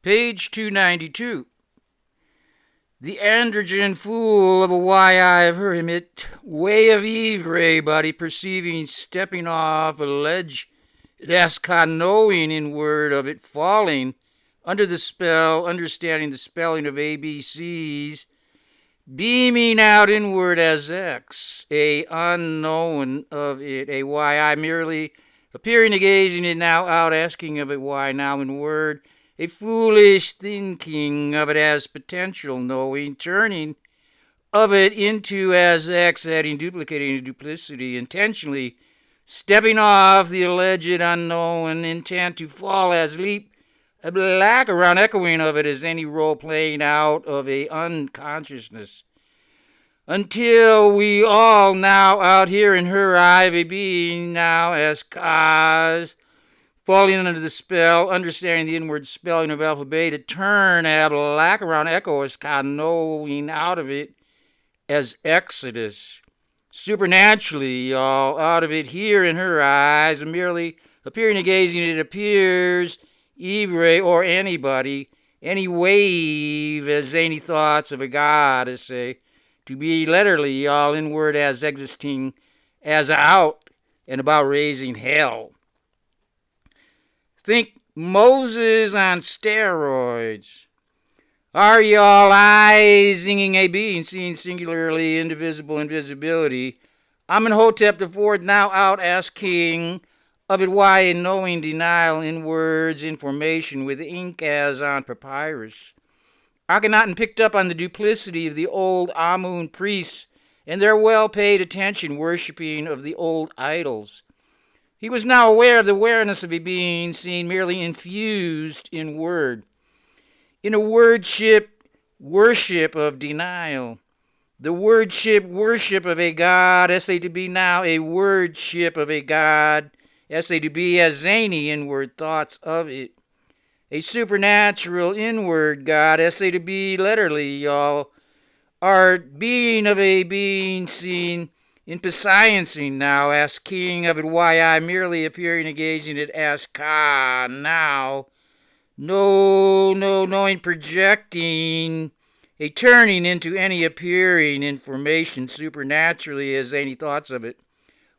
Page 292. The androgen fool of a why I've heard him it, way of Eve, buddy, perceiving, stepping off a ledge, that's knowing in word of it, falling under the spell, understanding the spelling of ABCs, beaming out inward as X, a unknown of it, a why I merely appearing to gazing it now out, asking of it why now in word, a foolish thinking of it as potential, knowing, turning of it into as X, adding, duplicating duplicity, intentionally stepping off the alleged unknown, intent to fall as leap, a black around echoing of it as any role playing out of a unconsciousness. Until we all now out here in her ivy being now as cause, falling under the spell, understanding the inward spelling of alpha beta, turn a black around echo as knowing out of it as exodus. Supernaturally, y'all, out of it here in her eyes, merely appearing to gazing, it appears, Ivre or anybody, any wave as any thoughts of a goddess, say, to be literally, y'all, inward as existing, as out and about raising hell. Think Moses on steroids. Are y'all eyesing a being, seeing singularly indivisible invisibility? Amenhotep the fourth now out as king of it, why in knowing denial in words, information with ink as on papyrus. Akhenaten picked up on the duplicity of the old Amun priests and their well-paid attention worshipping of the old idols. He was now aware of the awareness of a being seen merely infused in word, in a wordship worship of denial. The wordship worship of a god, essay to be now a wordship of a god, essay to be as zany inward thoughts of it. A supernatural inward God, essay to be literally, y'all, art being of a being seen in sciencing now, as king of it, why I merely appearing engaging it as Ka now, no, knowing, projecting, a turning into any appearing information supernaturally as any thoughts of it.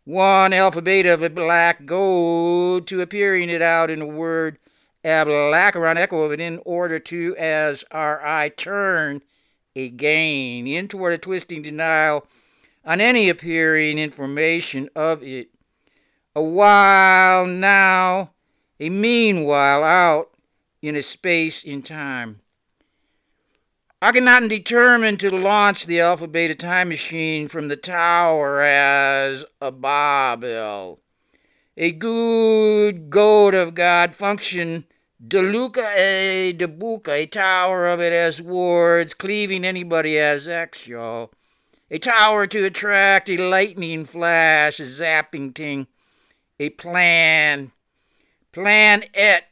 One alpha beta of a black gold to appearing it out in a word, a black around echo of it in order to as our eye turn again in toward a twisting denial on any appearing information of it. A while now, a meanwhile out in a space in time. Akhenaten determined to launch the alpha beta time machine from the tower as a Babel. A good goat of God function, Deluca a Debuka, a tower of it as words, cleaving anybody as X, y'all. A tower to attract a lightning flash, a zapping ting, a plan it,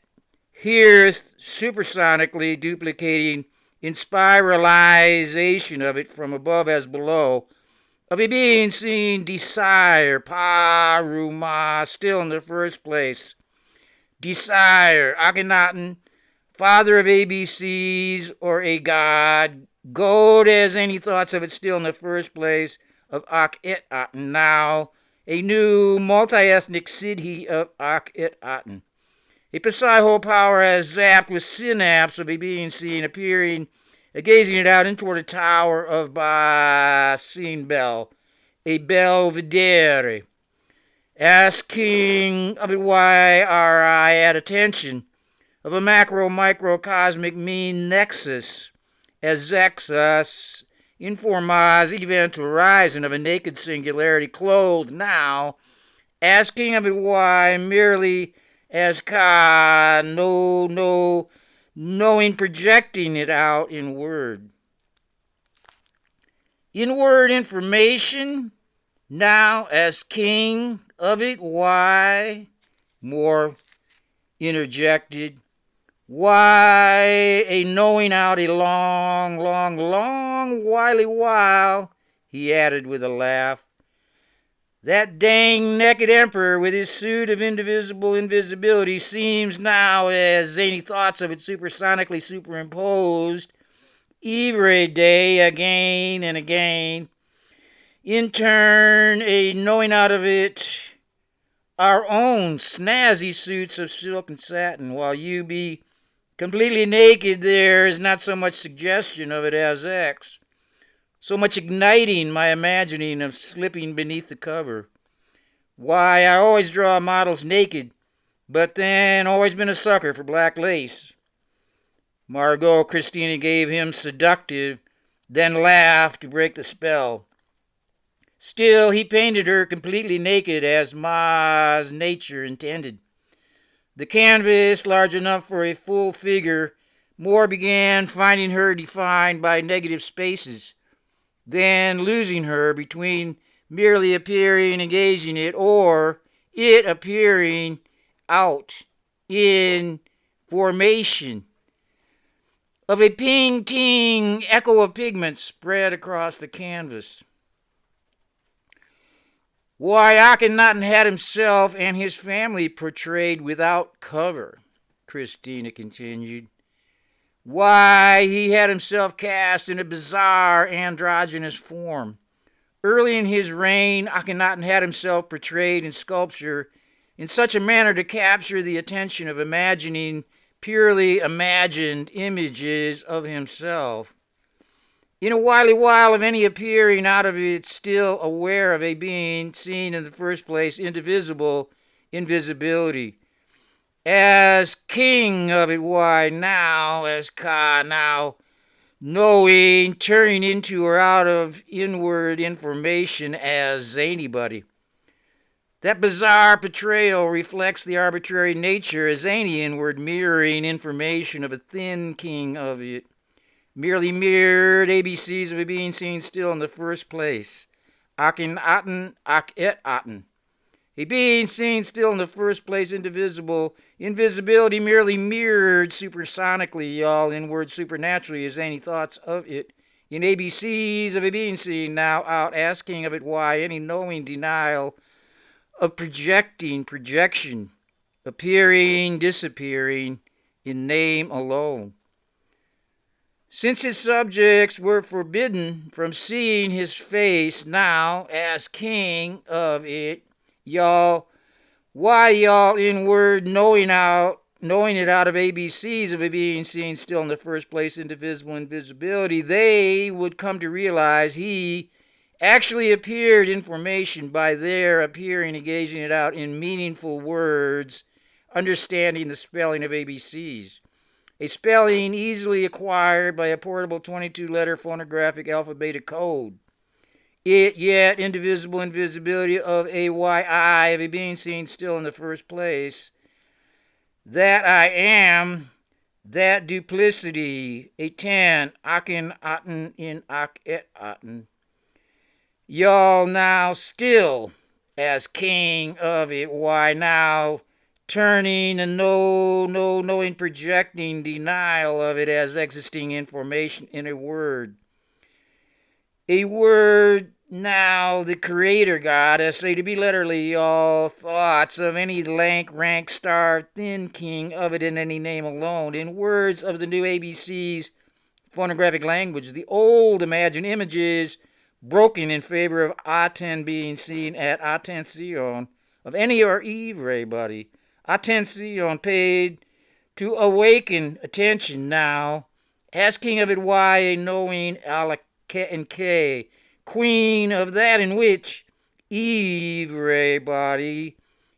here supersonically duplicating in spiralization of it from above as below, of a being seen desire, paruma, still in the first place. Desire, Akhenaten, father of ABCs, or a god, goad as any thoughts of it still in the first place, of Akhenaten, now a new multi-ethnic city of Akhenaten. A Pasaiho power has zapped with synapse of a being seen appearing, gazing it out in toward a tower of Basin Bell, a Belvedere. Asking of it why our eye at attention of a macro-microcosmic mean nexus as Zexus informas event horizon of a naked singularity clothed now, asking of it why merely as Ka, no, knowing, projecting it out in word. In word information, now as king of it, why, more interjected, why a knowing out a long while, he added with a laugh, That dang naked emperor with his suit of indivisible invisibility seems now, as zany thoughts of it supersonically superimposed, every day again and again. In turn, a knowing out of it our own snazzy suits of silk and satin, while you be completely naked. There is not so much suggestion of it as X, so much igniting my imagining of slipping beneath the cover. Why, I always draw models naked, but then always been a sucker for black lace. Margot Christina gave him seductive, then laughed to break the spell. Still, he painted her completely naked as Ma's nature intended. The canvas, large enough for a full figure, Moore began finding her defined by negative spaces, then losing her between merely appearing engaging it or it appearing out in formation of a ping-ting echo of pigment spread across the canvas. Why, Akhenaten had himself and his family portrayed without cover, Christina continued. Why, he had himself cast in a bizarre androgynous form. Early in his reign, Akhenaten had himself portrayed in sculpture in such a manner to capture the attention of imagining purely imagined images of himself. In a wily while of any appearing out of it, still aware of a being seen in the first place indivisible invisibility. As king of it, why now, as Ka now, knowing, turning into or out of inward information as anybody. That bizarre portrayal reflects the arbitrary nature as any inward mirroring information of a thin king of it. Merely mirrored ABCs of a being seen still in the first place. Akhenaten, Akhenaten. A being seen still in the first place, indivisible. Invisibility merely mirrored supersonically, y'all, inward supernaturally, as any thoughts of it. In ABCs of a being seen now out, asking of it why, any knowing denial of projection, appearing, disappearing, in name alone. Since his subjects were forbidden from seeing his face now as king of it, y'all, why y'all inward knowing it out of ABCs of it being seen still in the first place, indivisible invisibility, they would come to realize he actually appeared in formation by their appearing and gazing it out in meaningful words, understanding the spelling of ABCs. A spelling easily acquired by a portable 22-letter phonographic alphabetic code. It yet indivisible invisibility of AYI of a being seen still in the first place. That I am, that duplicity, a 10, Akhenaten in Akhenaten. Y'all now still as king of it, why now turning and knowing, projecting denial of it as existing information in a word. A word now the creator goddess, say to be literally all thoughts of any lank, rank, starved, thin king of it in any name alone. In words of the new ABC's phonographic language, the old imagined images broken in favor of Aten being seen at attention of any or everybody. Attention paid to awaken attention now, asking of it why a knowing and K, queen of that in which everybody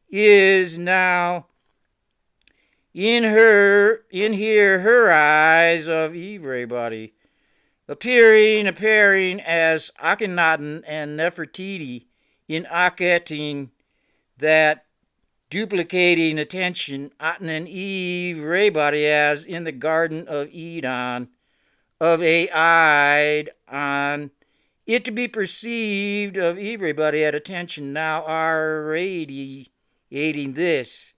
is now in here her eyes of everybody, appearing as Akhenaten and Nefertiti in Akhenaten, that duplicating attention, Aten and Eve, everybody as in the Garden of Eden, of a eyed on it to be perceived of everybody at attention now are radiating this,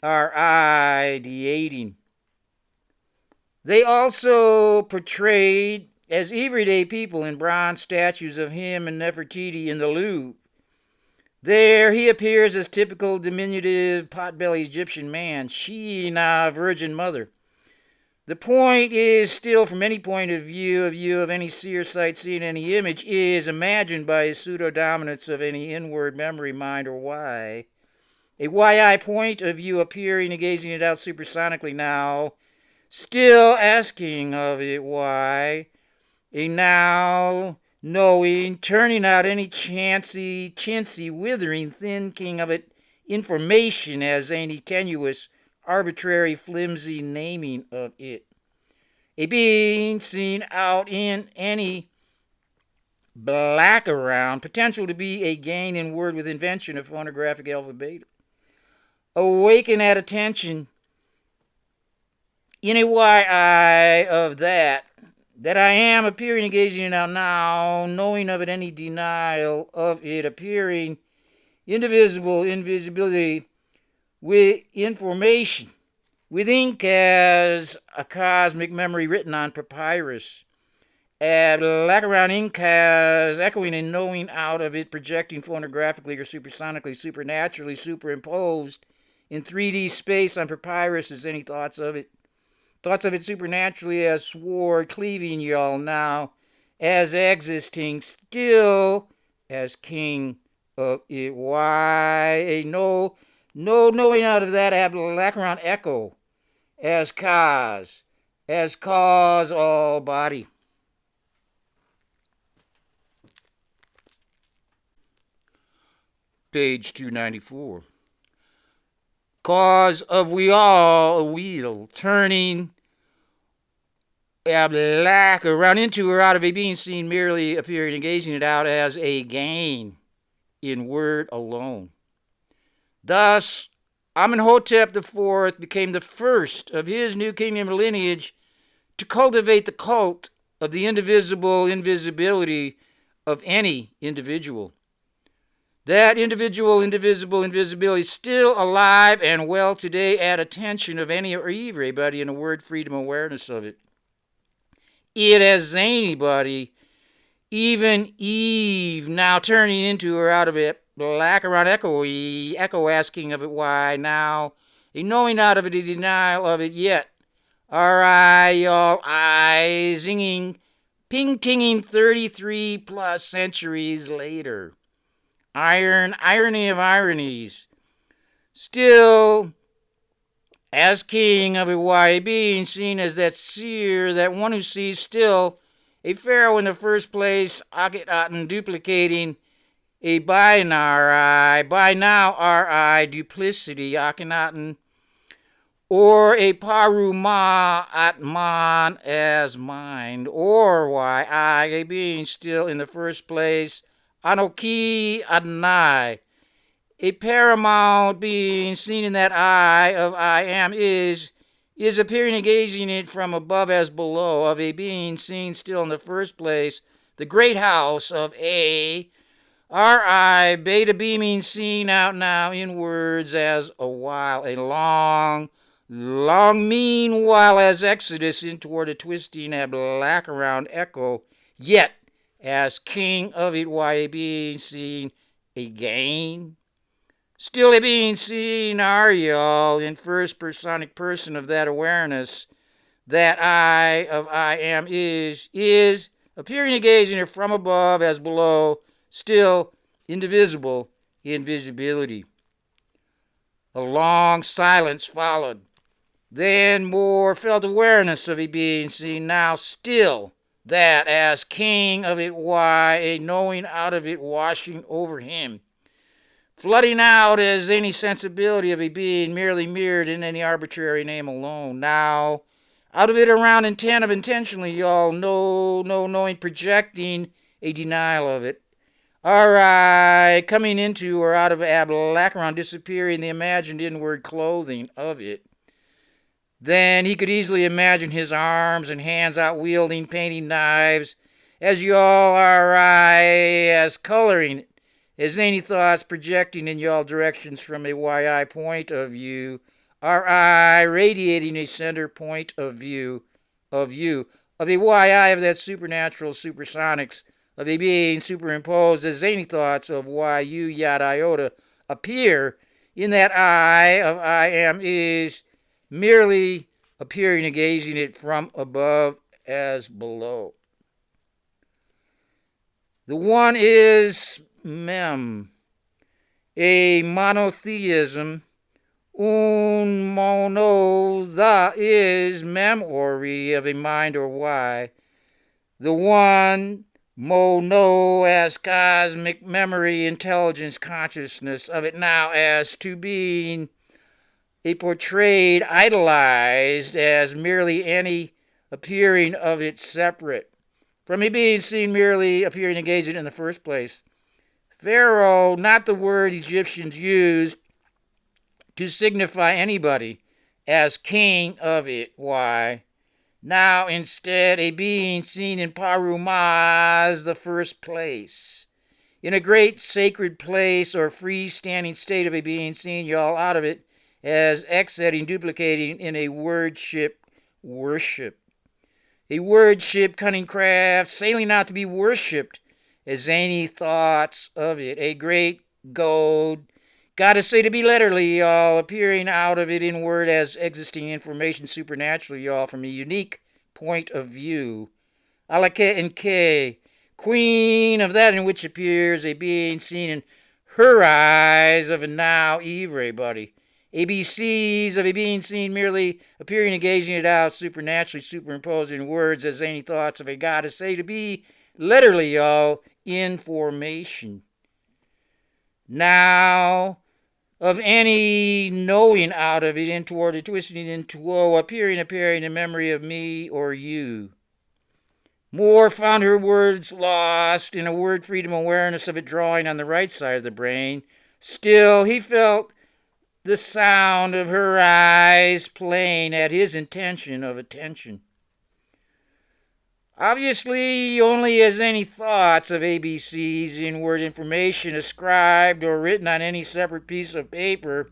are ideating. They also portrayed as everyday people in bronze statues of him and Nefertiti in the Louvre. There he appears as typical diminutive pot-bellied Egyptian man, she now virgin mother. The point is still, from any point of view of any seer sight seeing any image, is imagined by his pseudo-dominance of any inward memory, mind, or why. A why point of view appearing and gazing it out supersonically now, still asking of it why. A now knowing, turning out any chancy, chintzy, withering thinking of it information as any tenuous, arbitrary, flimsy naming of it. A being seen out in any black around, potential to be a gain in word with invention of phonographic alphabet. Awaken at attention in a why of that I am appearing and gazing it out now, knowing of it any denial of it appearing, indivisible, invisibility, with information, with ink as a cosmic memory written on papyrus, black around ink as echoing and knowing out of it, projecting phonographically or supersonically, supernaturally superimposed in 3D space on papyrus as any thoughts of it. Thoughts of it supernaturally as sword cleaving y'all now, as existing still as king of it. Why, no knowing out of that black around echo as cause all body. Page 294. Cause of we all a wheel turning black around into or out of a being seen merely appearing and gazing it out as a gain in word alone. Thus, Amenhotep IV became the first of his new kingdom lineage to cultivate the cult of the indivisible invisibility of any individual. That individual, indivisible, invisibility is still alive and well today at attention of any or everybody in a word freedom awareness of it. It as anybody, even Eve, now turning into or out of it, black around echo asking of it why now, a knowing out of it, a denial of it yet. Y'all eyes zinging, ping-tinging 33 plus centuries later. Irony of ironies. Still, as king of a why being seen as that seer, that one who sees still a pharaoh in the first place, Akhenaten duplicating a by now ri duplicity, Akhenaten, or a paru ma atman as mind, or why a being still in the first place, Anoki Adonai, a paramount being seen in that eye of I am is appearing and gazing it from above as below, of a being seen still in the first place, the great house of A, R-I, beta beaming seen out now in words as a while, a long meanwhile as exodus in toward a twisting a black around echo, yet as king of it, why a being seen a gain? Still a being seen are y'all in first personic person of that awareness, that I of I am is appearing and gazing from above as below, still indivisible invisibility. A long silence followed. Then more felt awareness of a being seen now still, that as king of it why a knowing out of it washing over him, flooding out as any sensibility of a being merely mirrored in any arbitrary name alone. Now, out of it around intent of intentionally, y'all knowing, projecting a denial of it. Alright, coming into or out of around disappearing the imagined inward clothing of it. Then he could easily imagine his arms and hands out wielding painting knives, as y'all are as coloring, as any thoughts projecting in y'all directions from a YI point of view, are radiating a center point of view of a YI of that supernatural supersonics of a being superimposed as zany thoughts of why you yada iota appear in that I of I am is merely appearing and gazing it from above as below. The one is mem, a monotheism, un mono, the is memory of a mind or why. The one, mono, as cosmic memory, intelligence, consciousness of it now as to being a portrayed, idolized as merely any appearing of it separate from a being seen merely appearing and gazing in the first place. Pharaoh, not the word Egyptians used to signify anybody as king of it. Why? Now instead a being seen in Parumas, the first place. In a great sacred place or freestanding state of a being seen, y'all, out of it, as exiting, duplicating in a wordship worship. A wordship cunning craft, sailing out to be worshipped as zany thoughts of it. A great goad, gotta say to be literally, y'all, appearing out of it in word as existing information supernaturally, y'all, from a unique point of view. Alake and K, queen of that in which appears a being seen in her eyes of a now Ivre buddy. ABCs of a being seen merely appearing and gazing it out, supernaturally superimposed in words as any thoughts of a goddess say to be literally, y'all, information. Now, of any knowing out of it in toward it, twisting into woe, appearing in memory of me or you. Moore found her words lost in a word freedom awareness of it drawing on the right side of the brain. Still, he felt the sound of her eyes playing at his intention of attention. Obviously, only as any thoughts of ABCs in word information ascribed or written on any separate piece of paper,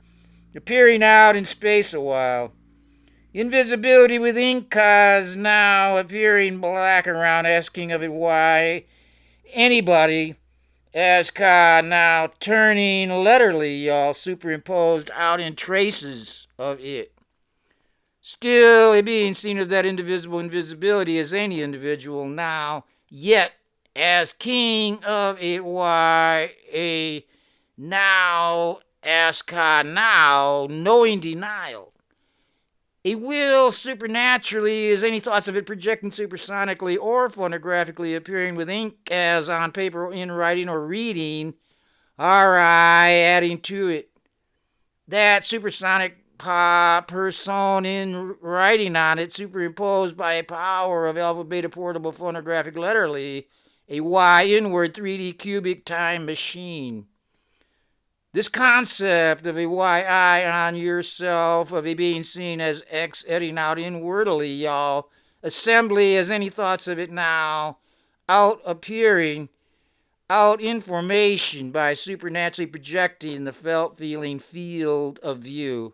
appearing out in space a while. Invisibility with Incas now appearing black around, asking of it why anybody, as Ka now turning letterly, y'all, superimposed out in traces of it. Still, a being seen of that indivisible invisibility as any individual now, yet as king of it, why a now, as Ka now, knowing denial. A will supernaturally is any thoughts of it projecting supersonically or phonographically appearing with ink as on paper or in writing or reading, our eye adding to it. That supersonic person in writing on it superimposed by a power of alpha beta portable phonographic letterly, a Y inward 3D cubic time machine. This concept of a YI on yourself, of a being seen as X editing out inwardly, y'all, assembly as any thoughts of it now, out appearing, out information by supernaturally projecting the felt feeling field of you.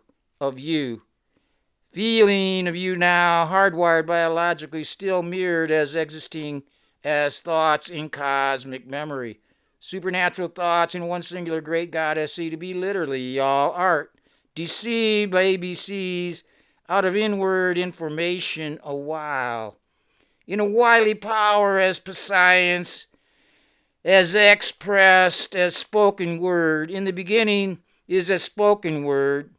Feeling of you now, hardwired biologically, still mirrored as existing as thoughts in cosmic memory. Supernatural thoughts in one singular great goddess, see to be literally, y'all, art, deceived by ABCs out of inward information a while. In a wily power as science, as expressed as spoken word. In the beginning is a spoken word,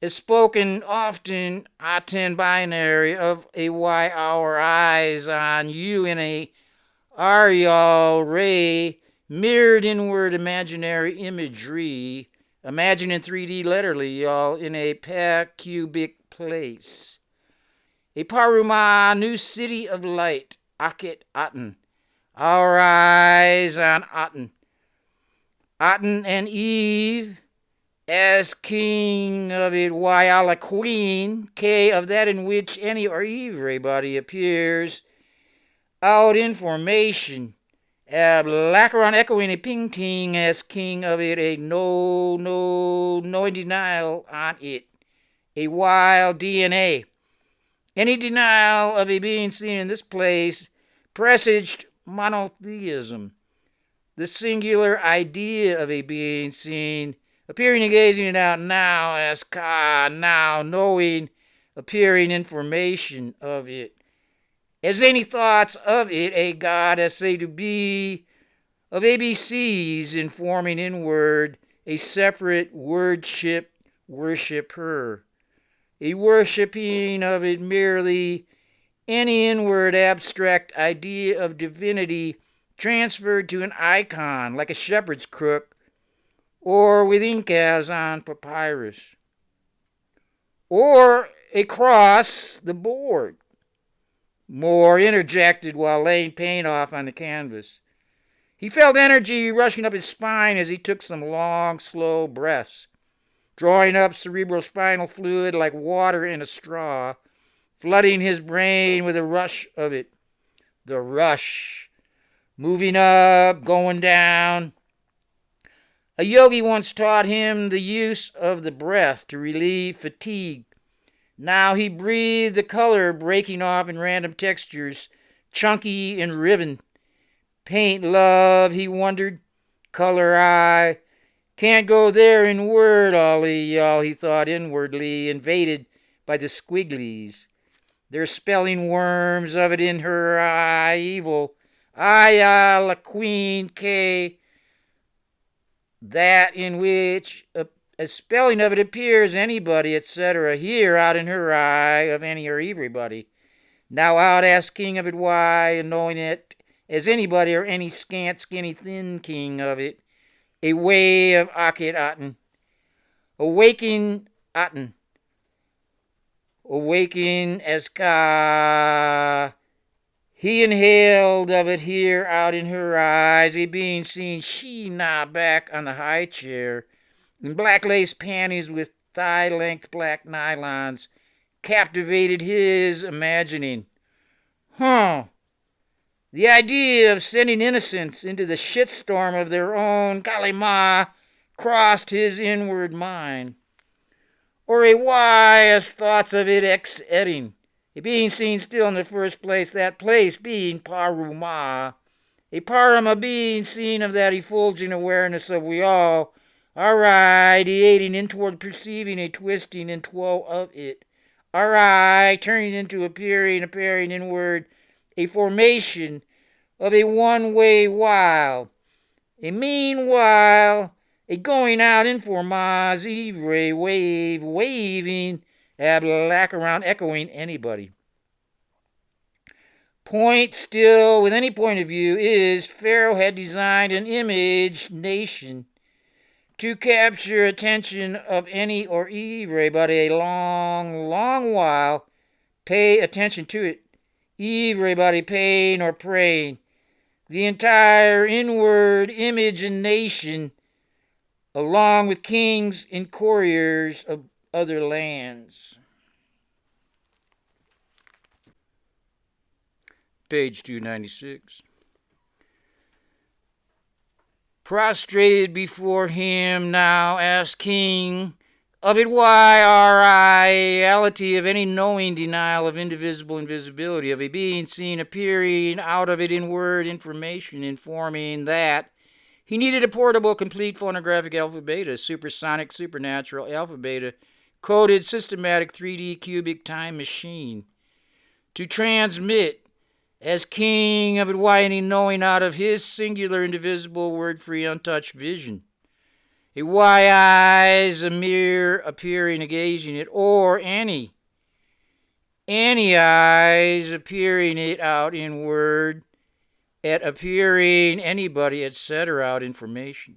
as spoken often, I-10 binary of a Y our eyes on you in a are y'all ray, mirrored inward imaginary imagery, imagine in 3D letterly, y'all, in a cubic place. A Paruma, new city of light, Akit Aten. Our eyes on Aten. Aten and Eve, as king of it, Wyala queen, K of that in which any or everybody appears, out information. Lacaron echoing a ping-ting as king of it, a no in denial on it, a wild DNA. Any denial of a being seen in this place, presaged monotheism, the singular idea of a being seen, appearing and gazing it out now as Ka, now knowing, appearing information of it, as any thoughts of it, a God as say to be, of ABCs informing inward, a separate worshipper, a worshipping of it merely, any inward abstract idea of divinity transferred to an icon like a shepherd's crook or with ink as on papyrus, or a cross the board, more interjected while laying paint off on the canvas. He felt energy rushing up his spine as he took some long, slow breaths, drawing up cerebrospinal fluid like water in a straw, flooding his brain with a rush of it. The rush, moving up, going down. A yogi once taught him the use of the breath to relieve fatigue. Now he breathed the color breaking off in random textures, chunky and riven. Paint love, he wondered. Color eye. Can't go there in word, all he thought inwardly, invaded by the squigglies. They're spelling worms of it in her eye, evil. Aya la queen K. That in which a spelling of it appears anybody, etc. Here out in her eye of any or everybody. Now out asking of it why, and knowing it as anybody or any scant, skinny, thin king of it. A way of Akit Aten. Awaking Aten. Awaking as Ka. He inhaled of it here out in her eyes, a being seen she now back on the high chair, in black lace panties with thigh-length black nylons, captivated his imagining. The idea of sending innocents into the shitstorm of their own Kalima crossed his inward mind. Or a why as thoughts of it ex-etting, a being seen still in the first place, that place being Paruma, a Parama being seen of that effulgent awareness of we all are radiating in toward perceiving a twisting and twirl of it, turning into appearing inward, a formation of a one-way while, a meanwhile, a going out in formaz, ivre, waving, ablack around, echoing anybody. Point still, with any point of view, is Pharaoh had designed an image nation to capture attention of any or ivre, but a long, long while, pay attention to it. Everybody paying or praying. The entire inward image and nation, along with kings and couriers of other lands. Page 296. Prostrated before him now as king, of it why our reality of any knowing denial of indivisible invisibility, of a being seen appearing out of it in word information, informing that he needed a portable, complete phonographic alphabet, a supersonic, supernatural alphabet, coded, systematic 3D cubic time machine, to transmit as king of it why any knowing out of his singular, indivisible, word-free, untouched vision. A why eyes, a mere appearing and gazing it, or any eyes appearing it out in word, at appearing anybody, etc. out information.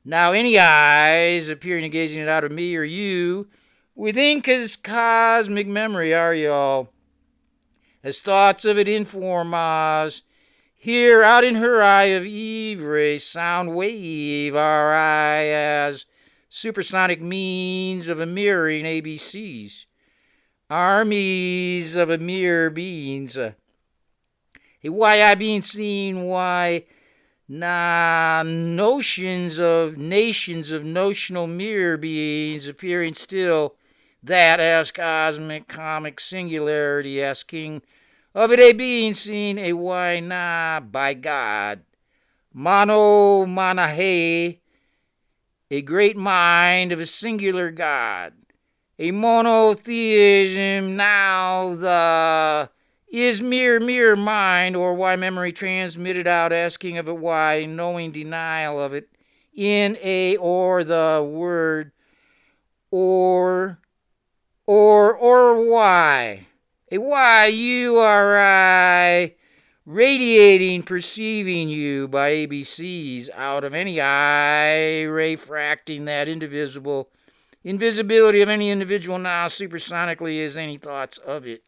Now any eyes appearing and gazing it out of me or you, within his cosmic memory are y'all, as thoughts of it informaz, here out in her eye of ivre, sound wave our eye as supersonic means of a mirroring ABCs, armies of a mirror beings, a why I being seen, why notions of nations of notional mirror beings appearing still, that as cosmic comic singularity as king of it a being seen a why na by God. Mono manahe, a great mind of a singular God. A monotheism now the is mere mind, or why memory transmitted out asking of it why, knowing denial of it in a or the word or why. A why you are I radiating perceiving you by ABCs out of any eye, refracting that invisibility of any individual now supersonically as any thoughts of it.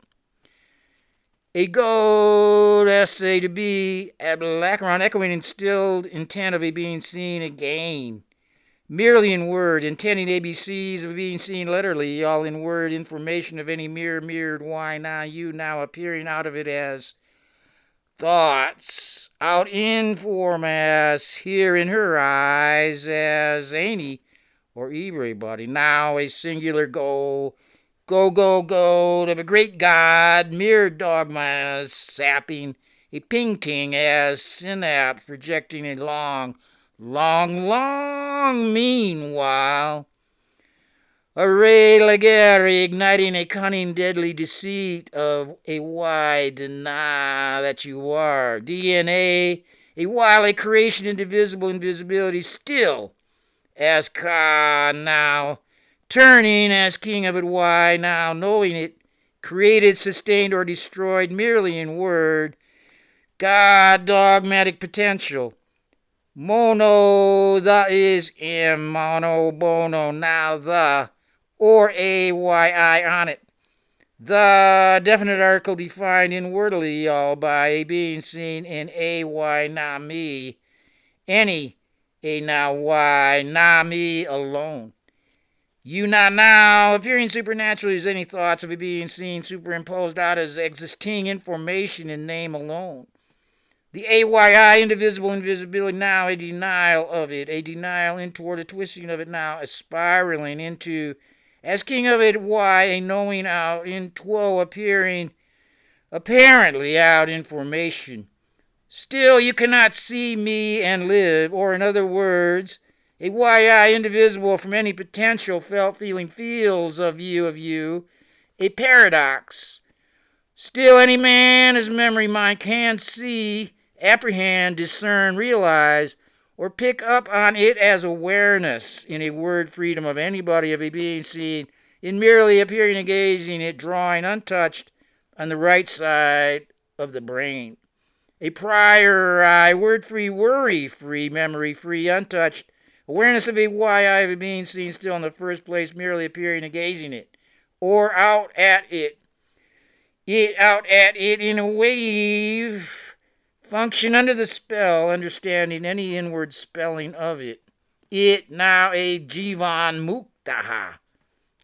A gold essay to be Abalacron echoing instilled intent of a being seen again. Merely in word, intending ABCs of being seen literally, all in word information of any mirrored why now you now appearing out of it as thoughts, out in form as here in her eyes as any or everybody. Now a singular goal of a great God, mere dogmas sapping a painting as synapse projecting a long meanwhile. A ray legere igniting a cunning deadly deceit of a why deny that you are. DNA, a wily creation indivisible invisibility still as Ka now, turning as king of it why now, knowing it, created, sustained, or destroyed merely in word, God dogmatic potential. Mono, the is M, mono, bono, now the, or a, y, I on it. The definite article defined inwardly all by a being seen in a, y, na me, any, a now, y, na me alone. You not now, appearing supernaturally as any thoughts of a being seen superimposed out as existing information in name alone. The AYI, indivisible invisibility, now a denial of it, a denial in toward a twisting of it now, a spiraling into, as king of it, why, a knowing out, in two appearing, apparently out information. Still you cannot see me and live, or in other words, a YI indivisible from any potential felt feeling feels of you, a paradox. Still any man as memory mind can see, apprehend, discern, realize, or pick up on it as awareness in a word freedom of anybody of a being seen in merely appearing engaging it, drawing untouched on the right side of the brain. A prior eye, word-free, worry-free, memory-free, untouched, awareness of a YI of a being seen still in the first place, merely appearing engaging it, or out at it in a wave, function under the spell, understanding any inward spelling of it. It now a Jivan Muktaha,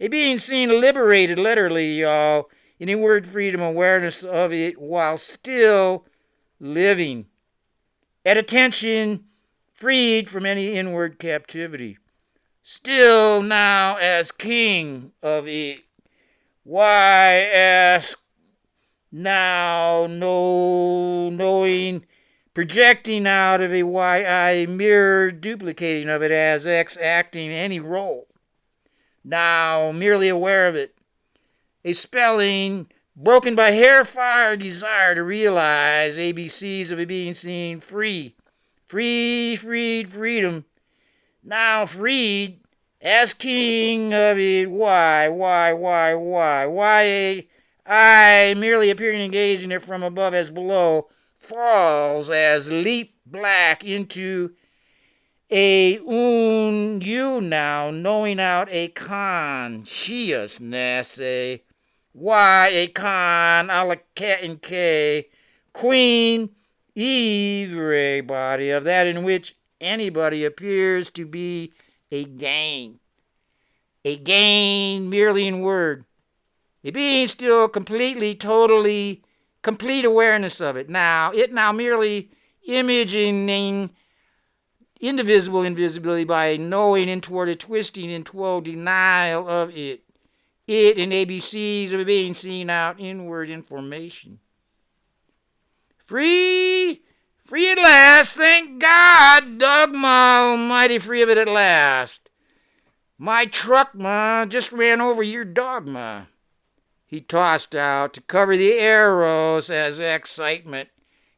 a being seen liberated, literally, y'all, in a word freedom awareness of it while still living. At attention, freed from any inward captivity. Still now as king of it. Why ask now knowing, projecting out of a YI mirror, duplicating of it as X acting any role. Now merely aware of it. A spelling broken by hair-fire desire to realize ABCs of it being seen free. Freedom. Now freed as king of it. Why? I merely appearing engaged in it from above as below, falls as leap black into a you now, knowing out a consciousness, a con, a la cat and K, queen, everybody of that in which anybody appears to be a gain. A gain merely in word. A being still completely, totally, complete awareness of it. Now, it now merely imaging indivisible invisibility by knowing in toward a twisting in toward denial of it. It in ABCs of it being seen out inward information. Free! Free at last, thank God! Dogma almighty, free of it at last. My truck, ma, just ran over your dogma. He tossed out to cover the arrows as excitement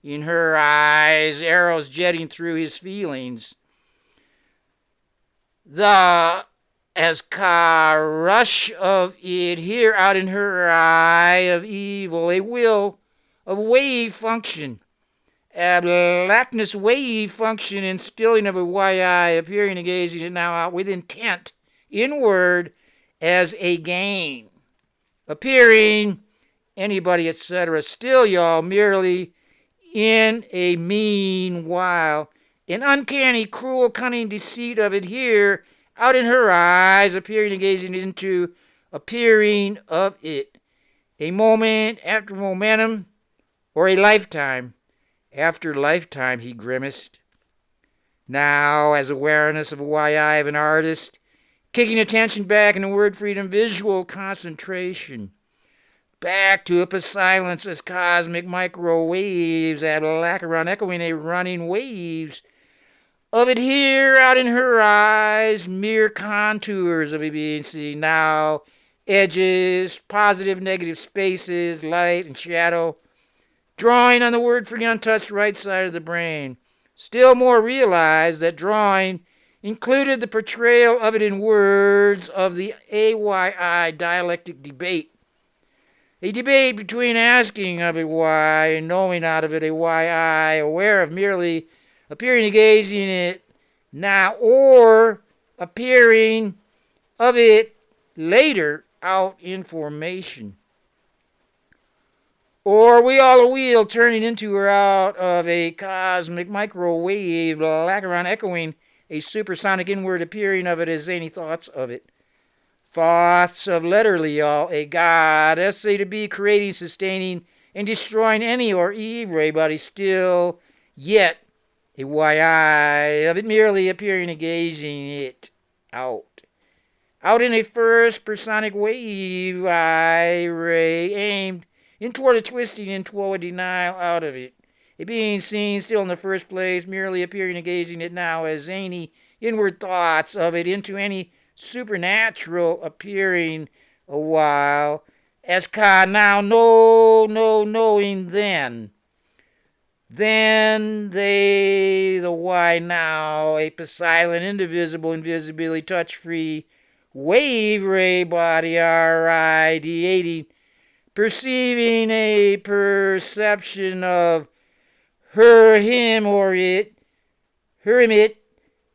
in her eyes, arrows jetting through his feelings. The as ka rush of it here out in her eye of evil, a will of wave function, a blackness wave function, instilling of a wide eye, appearing and gazing it now out with intent, inward, as a gain. Appearing, anybody, etc. Still, y'all, merely in a meanwhile, an uncanny, cruel, cunning deceit of it here, out in her eyes, appearing and gazing into appearing of it. A moment after momentum, or a lifetime after lifetime, he grimaced. Now, as awareness of a wide eye of an artist, kicking attention back into word freedom, visual concentration, back to a silence as cosmic microwaves at lack around echoing a running waves of it here out in her eyes, mere contours of it being seen now, edges, positive, negative spaces, light and shadow, drawing on the word for the untouched right side of the brain. Still more realized that drawing included the portrayal of it in words of the AYI dialectic debate. A debate between asking of it why and knowing out of it a YI, aware of merely appearing and gazing it now, or appearing of it later out in formation. Or we all a wheel turning into or out of a cosmic microwave, lack around echoing a supersonic inward appearing of it as any thoughts of it. Thoughts of literally all a God, essay to be creating, sustaining, and destroying any or everybody still, yet a YI of it merely appearing and gazing it out. Out in a first personic wave, I ray aimed in toward a twisting and toward a denial out of it. It being seen still in the first place, merely appearing and gazing it now as zany inward thoughts of it into any supernatural appearing a while, as ka now knowing then. Then they, the why now, a silent, indivisible, invisibly touch-free, wave ray body RIDating, perceiving a perception of her, him, or it, her, him, it,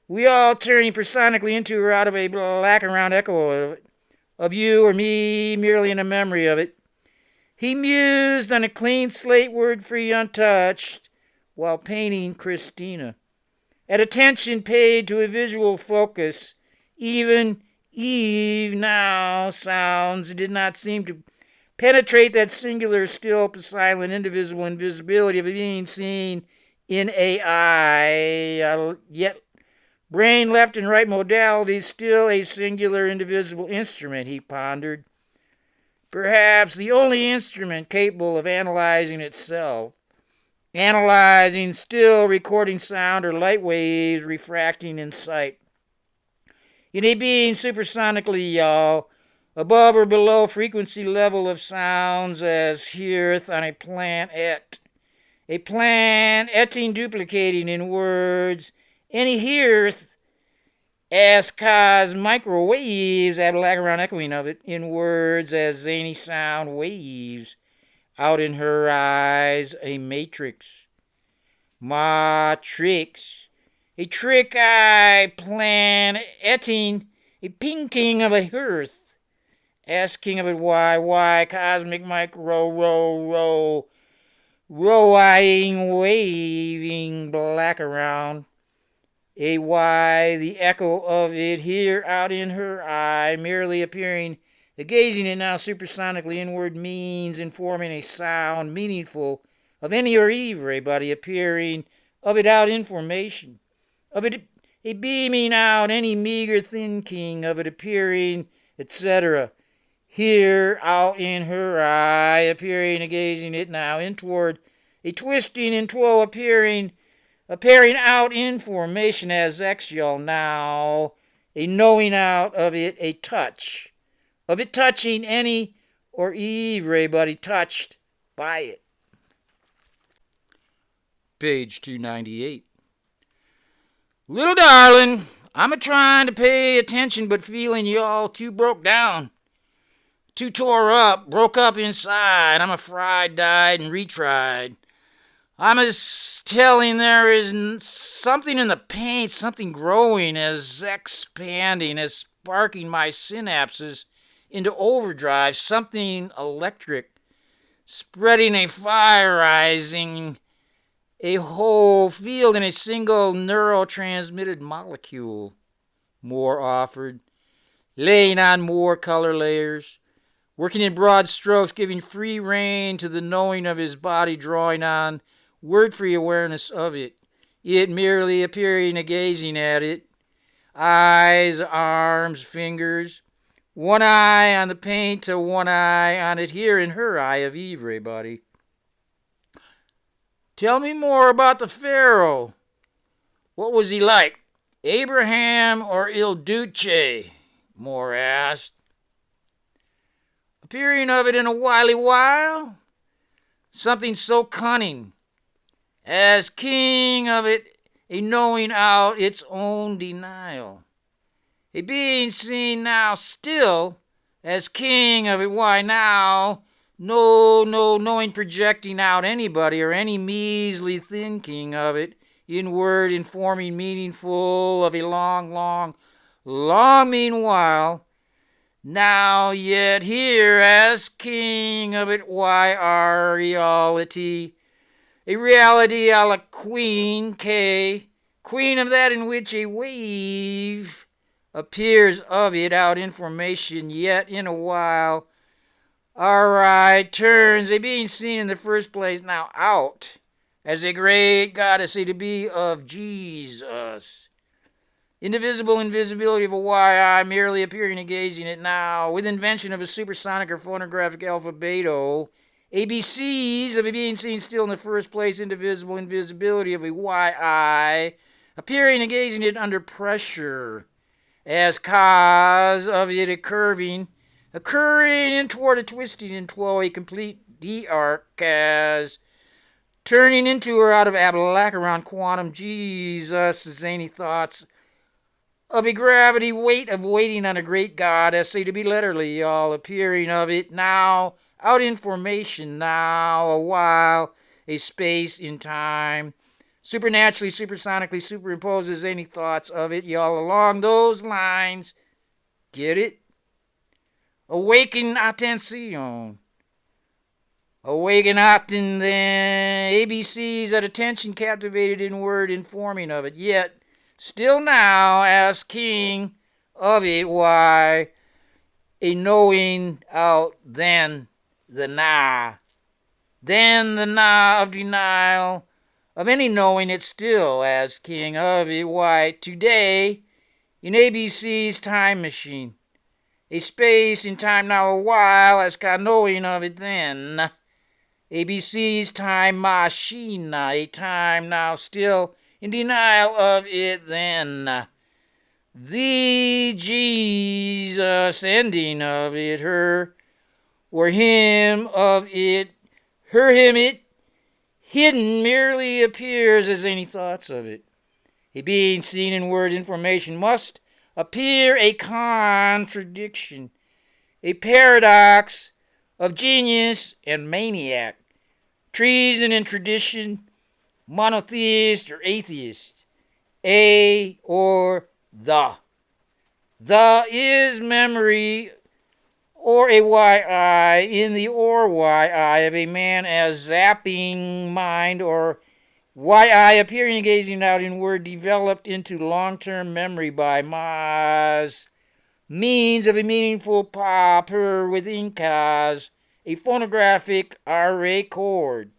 we all turning personically into or out of a black around echo of you or me, merely in a memory of it. He mused on a clean slate, word-free, untouched, while painting Christina. At attention paid to a visual focus, even Eve now sounds did not seem to penetrate that singular, still, silent, indivisible invisibility of it being seen in AI, yet brain left and right modalities, still a singular, indivisible instrument, he pondered. Perhaps the only instrument capable of analyzing itself. Analyzing, still recording sound or light waves refracting in sight. In a being supersonically, y'all, above or below frequency level of sounds as heareth on a planet. A planeting duplicating in words, any heareth as cause microwaves at lack around echoing of it in words as zany sound waves. Out in her eyes a matrix. Matrix. A trick eye planeting, a painting of a earth. Asking of it why, cosmic micro, row-eyeing, waving black around. A why, the echo of it here out in her eye, merely appearing, the gazing it now supersonically inward means informing a sound meaningful of any or everybody appearing of it out information, of it a beaming out any meager thinking of it appearing, etc. Here out in her eye, appearing and gazing it now in toward a twisting and twirl appearing out in formation as X, y'all, now, a knowing out of it, a touch, of it touching any or everybody touched by it. Page 298. Little darling, I'm a-trying to pay attention, but feeling y'all too broke down, too tore up, broke up inside. I'm a fried, died, and retried. I'm as telling there is something in the paint, something growing, as expanding, as sparking my synapses into overdrive, something electric, spreading a fire, rising a whole field in a single neurotransmitted molecule. More offered, laying on more color layers, working in broad strokes, giving free rein to the knowing of his body, drawing on word-free awareness of it, it merely appearing and gazing at it, eyes, arms, fingers, one eye on the paint to one eye on it, here in her eye of everybody. Tell me more about the Pharaoh. What was he like? Abraham or Il Duce? Moore asked. Appearing of it in a wily while? Something so cunning, as king of it, a knowing out its own denial. A being seen now still, as king of it, why now? No knowing projecting out anybody or any measly thinking of it, in word informing meaningful of a long meanwhile. Now yet here as king of it, why our reality, a reality a la Queen K, queen of that in which a wave appears of it out information, yet in a while. Alright, turns, a being seen in the first place, now out, as a great goddess, a to be of Jesus. Indivisible invisibility of a why, merely appearing and gazing it now, with invention of a supersonic or phonographic alphabeto, ABCs of a being seen still in the first place, indivisible invisibility of a why, appearing and gazing it under pressure, as cause of it occurring in toward a twisting into a complete de-arc, as turning into or out of abalaccaron quantum Jesus zany thoughts of a gravity weight of waiting on a great God, essay to be letterly, y'all, appearing of it now, out in formation now, a while, a space in time, supernaturally, supersonically superimposes any thoughts of it, y'all, along those lines. Get it? Awaken attention. Awaken atten then. ABCs at attention captivated in word informing of it. Yet, still now, as king of it, why, a knowing out then the nah. Then the nah of denial of any knowing it still as king of it, why, today, in ABC's time machine, a space in time now a while as knowing of it then. ABC's time machine, a time now still in denial of it then. The Jesus ending of it, her, or him of it, her, him, it, hidden merely appears as any thoughts of it. A being seen in word information must appear a contradiction, a paradox of genius and maniac, treason and tradition, monotheist or atheist, a or the. The is memory or a yi in the or yi of a man as zapping mind or yi appearing and gazing out in word developed into long-term memory by Maz, means of a meaningful popper within cause, a phonographic array chord.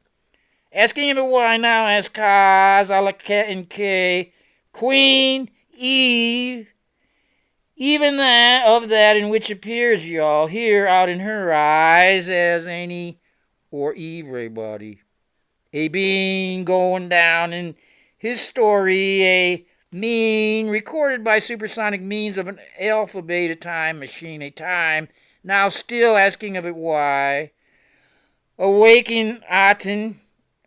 Asking of a why now as cause a la cat and K, Queen Eve, even that of that in which appears y'all here out in her eyes as any or everybody. A being going down in his story, a mean recorded by supersonic means of an alphabet, a time machine, a time now still asking of it why. Awaken attention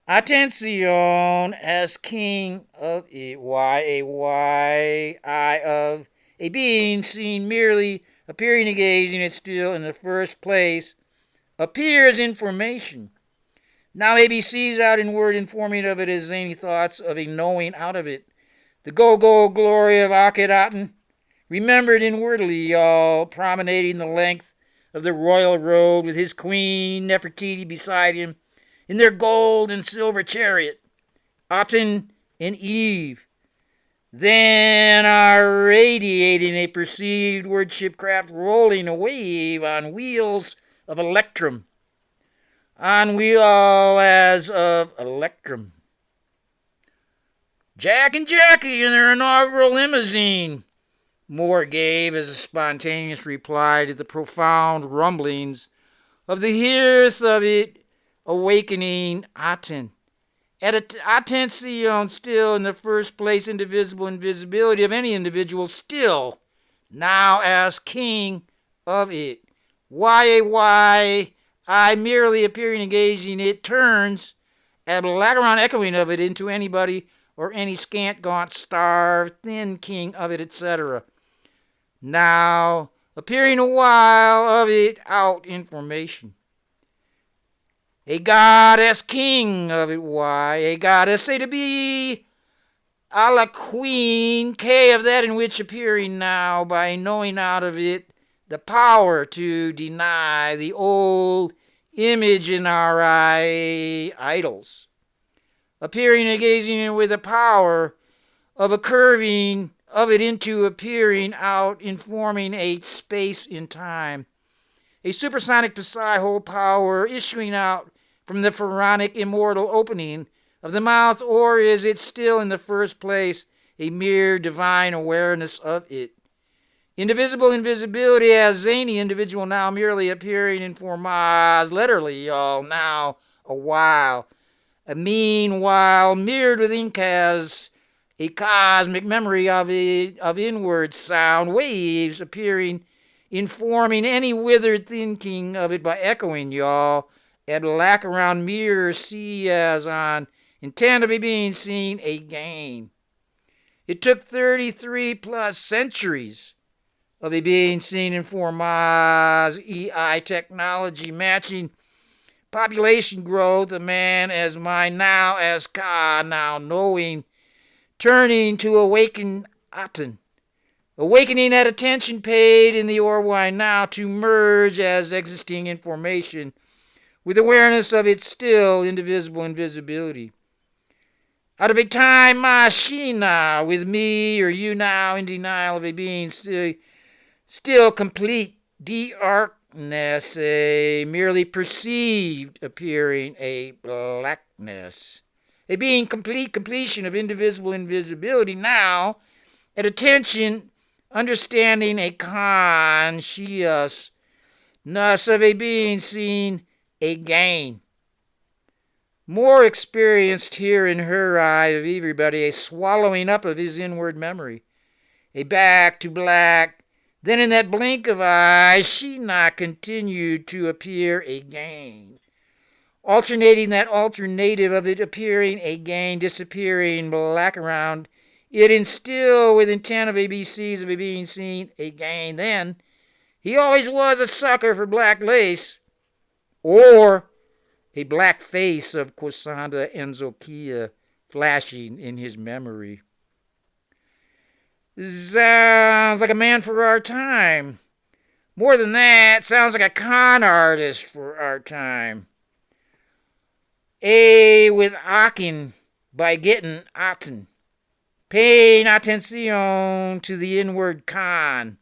as king of it, why I of a being seen merely appearing and gazing it still in the first place appears information. Now maybe sees out in word informing of it as zany thoughts of a knowing out of it. The go-go glory of Akhenaten, remembered inwardly, y'all, promenading the length of the royal road with his queen Nefertiti beside him in their gold and silver chariot, Aten and Eve. Then are radiating a perceived wordship craft rolling a wave on wheels of electrum, on wheel as of electrum. Jack and Jackie in their inaugural limousine, Moore gave as a spontaneous reply to the profound rumblings of the hearth of it awakening Aten. At attention still in the first place indivisible invisibility of any individual still, now as king of it. Why I merely appearing engaging it turns, ad lateron echoing of it into anybody or any scant, gaunt, starved, thin king of it, etc. Now, appearing a while of it out information. A goddess king of it, why? A goddess say to be a la queen K of that in which appearing now by knowing out of it the power to deny the old image in our idols. Appearing and gazing with the power of a curving of it into appearing out, informing a space in time. A supersonic psi-whole power issuing out from the pharaonic immortal opening of the mouth, or is it still in the first place a mere divine awareness of it? Indivisible invisibility as zany individual now merely appearing in formaz, literally, y'all, now a while. A meanwhile mirrored with ink as a cosmic memory of inward sound waves appearing, informing any withered thinking of it by echoing, y'all, at lack around mirror see as on intent of it being seen again. It took 33 plus centuries of it being seen in formaz EI technology matching population growth of man as mind now as Ka now knowing, turning to awaken Aten. Awakening at attention paid in the Orwine now to merge as existing information with awareness of its still indivisible invisibility. Out of a time machine now, with me or you now in denial of a being still complete darkness, a merely perceived appearing a blackness. A being complete completion of indivisible invisibility now, at attention, understanding a consciousness of a being seen again. More experienced here in her eye of everybody, a swallowing up of his inward memory, a back to black. Then in that blink of eyes, she not continued to appear again. Alternating that alternative of it appearing again, disappearing black around it, and still with intent of ABCs of it being seen again. Then he always was a sucker for black lace, or a black face of Kwasanda Enzokia flashing in his memory. Sounds like a man for our time. More than that, sounds like a con artist for our time. A with Akin by getting Aten. Paying attention to the inward con.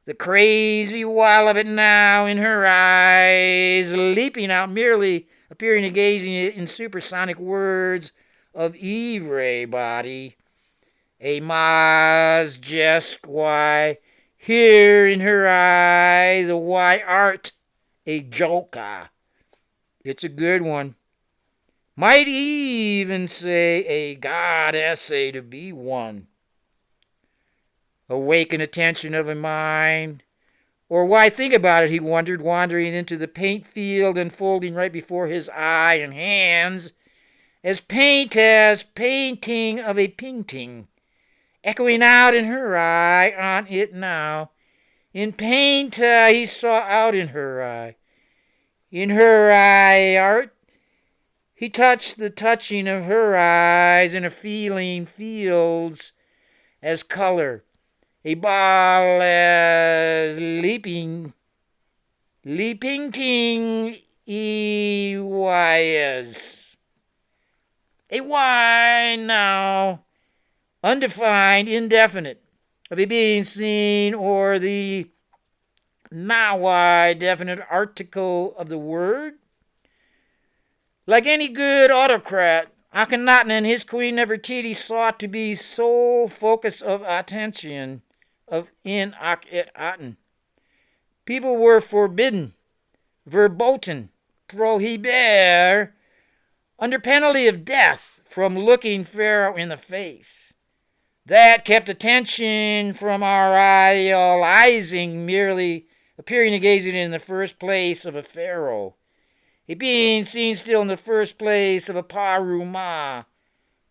The crazy while of it now in her eyes, leaping out merely, appearing and gazing in supersonic words of Ivre body. A Maz jest why, here in her eye, the why art a joker. It's a good one. Might even say a God essay to be one. Awaken attention of a mind. Or why think about it, he wondered, wandering into the paint field unfolding right before his eye and hands, as painting of a painting, echoing out in her eye on it now. In paint he saw out in her eye. In her eye art. He touched the touching of her eyes, and a feeling feels as color. A ball as leaping ting is. A why now, undefined, indefinite, of a being seen, or the now why definite article of the word. Like any good autocrat, Akhenaten and his queen Nefertiti sought to be sole focus of attention in Akhenaten. People were forbidden, verboten, prohibited, under penalty of death, from looking Pharaoh in the face. That kept attention from our idolizing, merely appearing to gaze in the first place of a Pharaoh. A being seen still in the first place of a Paruma,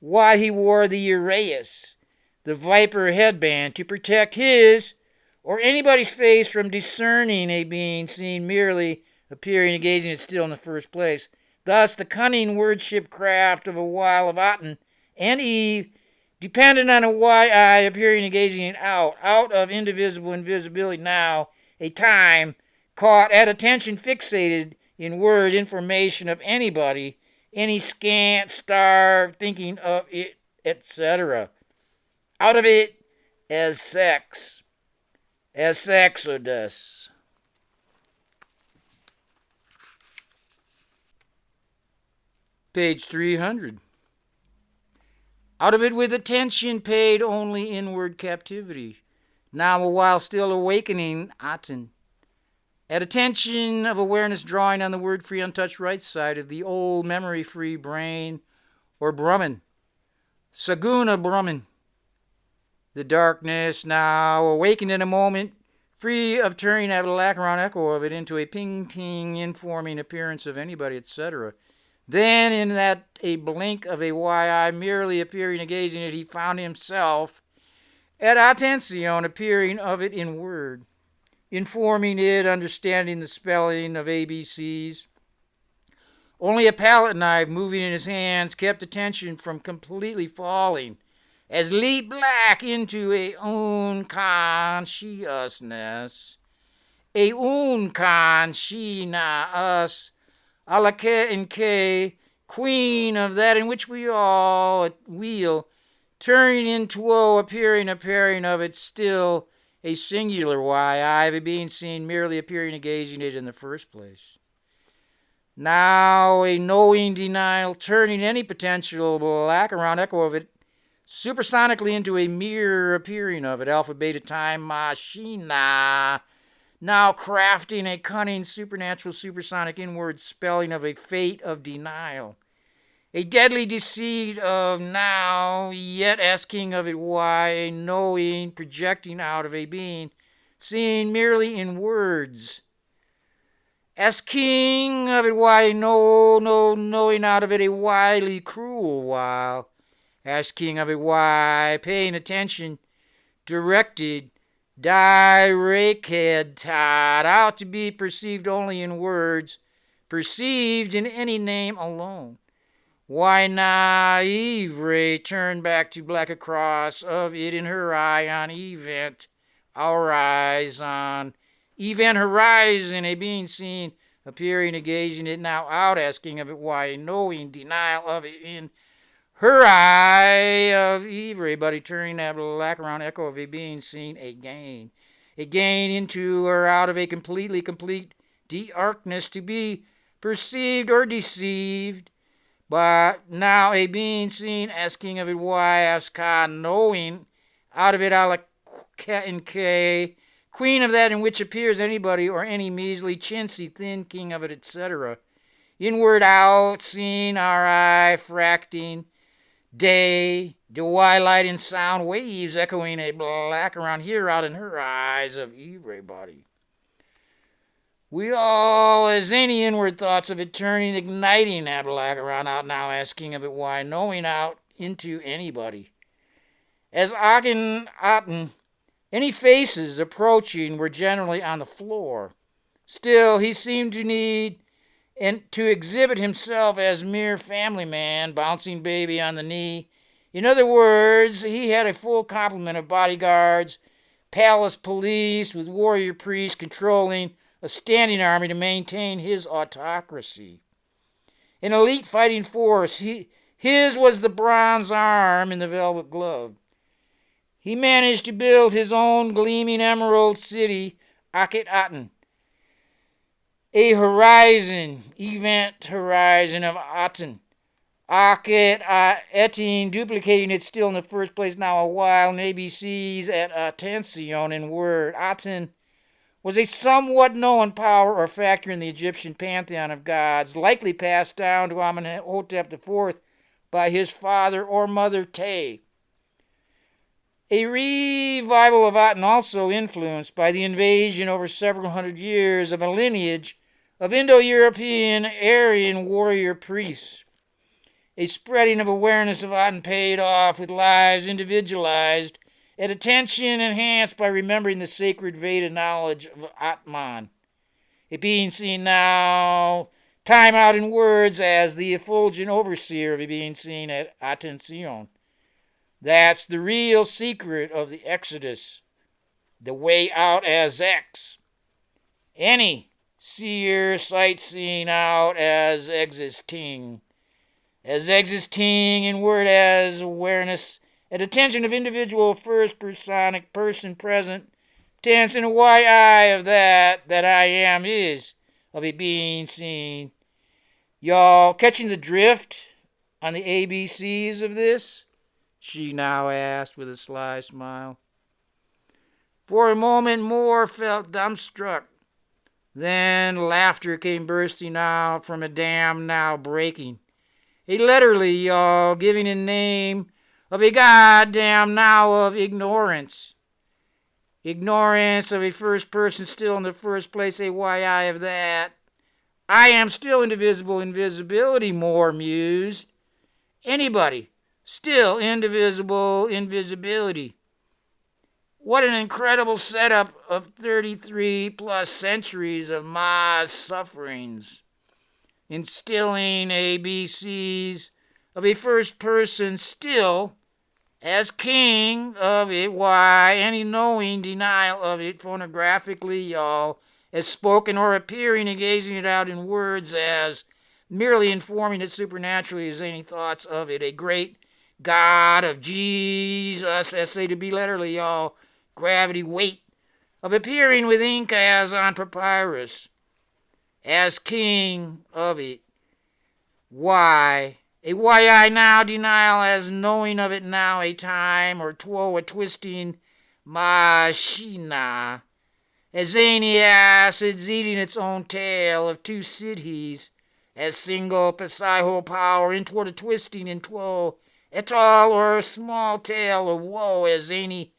why he wore the uraeus, the viper headband, to protect his or anybody's face from discerning a being seen merely appearing and gazing it still in the first place. Thus, the cunning wordship craft of a while of Aten and Eve depended on a wide eye appearing and gazing it out of indivisible invisibility now, a time caught at attention fixated in word information of anybody, any scant, starved thinking of it, etc. Out of it as exodus. Page 300. Out of it with attention paid only inward captivity. Now a while still awakening Aten. At attention of awareness drawing on the word-free, untouched right side of the old memory-free brain, or Brahman, Saguna Brahman. The darkness now awakened in a moment, free of turning a lacquer-on echo of it into a ping-ting informing appearance of anybody, etc. Then, in that a blink of a eye merely appearing and gazing it, he found himself at attention appearing of it in word, informing it, understanding the spelling of ABCs. Only a palette knife moving in his hands kept attention from completely falling, as leap black into a unconsciousness. A unconsciousness, alake and K, queen of that in which we all wheel, turning into appearing of it still, a singular why, I being seen merely appearing and gazing it in the first place. Now a knowing denial, turning any potential lacquer-on echo of it supersonically into a mere appearing of it, alpha, beta, time, machina, now crafting a cunning, supernatural, supersonic inward spelling of a fate of denial. A deadly deceit of now, yet asking of it why, a knowing projecting out of a being, seen merely in words. Asking of it why, no, knowing out of it a wily, cruel while. Asking of it why, paying attention, directed, directed, out to be perceived only in words, perceived in any name alone. Why naive turn back to black across of it in her eye on event, our eyes on event horizon, a being seen appearing and gazing it now out, asking of it why, knowing denial of it in her eye of Ivre, but he turning that lacquer-on echo of a being seen again into or out of a complete darkness to be perceived or deceived. But now a being seen asking of it why, aska, knowing out of it a la K, queen of that in which appears anybody or any measly chintzy thinking of it, etc. inward out, seeing our eye fracting, day, the twilight and sound waves echoing a black around here out in her eyes of everybody. We all, as any inward thoughts of it turning, igniting that black around out now, asking of it why, knowing out into anybody. As Aten, any faces approaching were generally on the floor. Still, he seemed to need and to exhibit himself as mere family man, bouncing baby on the knee. In other words, he had a full complement of bodyguards, palace police, with warrior priests controlling a standing army to maintain his autocracy. An elite fighting force, his was the bronze arm in the velvet glove. He managed to build his own gleaming emerald city, Aten, a event horizon of Aten. Aten, duplicating it still in the first place now a while in ABCs at Attention in word. Aten was a somewhat known power or factor in the Egyptian pantheon of gods, likely passed down to Amenhotep IV by his father or mother Te. A revival of Aten also influenced by the invasion over several hundred years of a lineage of Indo-European Aryan warrior priests. A spreading of awareness of Aten paid off with lives individualized and attention enhanced by remembering the sacred Veda knowledge of Atman. It being seen now, time out in words as the effulgent overseer of it being seen at Attention. That's the real secret of the Exodus, the way out as X. Any seer sightseeing out as existing in word as awareness, at attention of individual first personic person present, tense in a why I of that I am is, of it being seen. Y'all catching the drift on the ABCs of this? She now asked with a sly smile. For a moment Moore felt dumbstruck. Then laughter came bursting out from a dam now breaking. A letterly, y'all, giving a name of a goddamn now of ignorance. Ignorance of a first person still in the first place, a why I of that. I am still indivisible invisibility, Moore mused. Anybody. Still indivisible invisibility. What an incredible setup of 33 plus centuries of Ma's sufferings. Instilling ABCs of a first person still as king of it. Why, any knowing denial of it phonographically, y'all, as spoken or appearing and gazing it out in words as merely informing it supernaturally as any thoughts of it. A great God of Jesus, essay to be letterly, y'all, gravity weight, of appearing with ink as on papyrus, as king of it. Why? A why I now denial as knowing of it now a time or two a twisting machina, as zany acids eating its own tail of two cities, as single Pasiho power in toward a twisting in two et al. Or a small tale of woe as any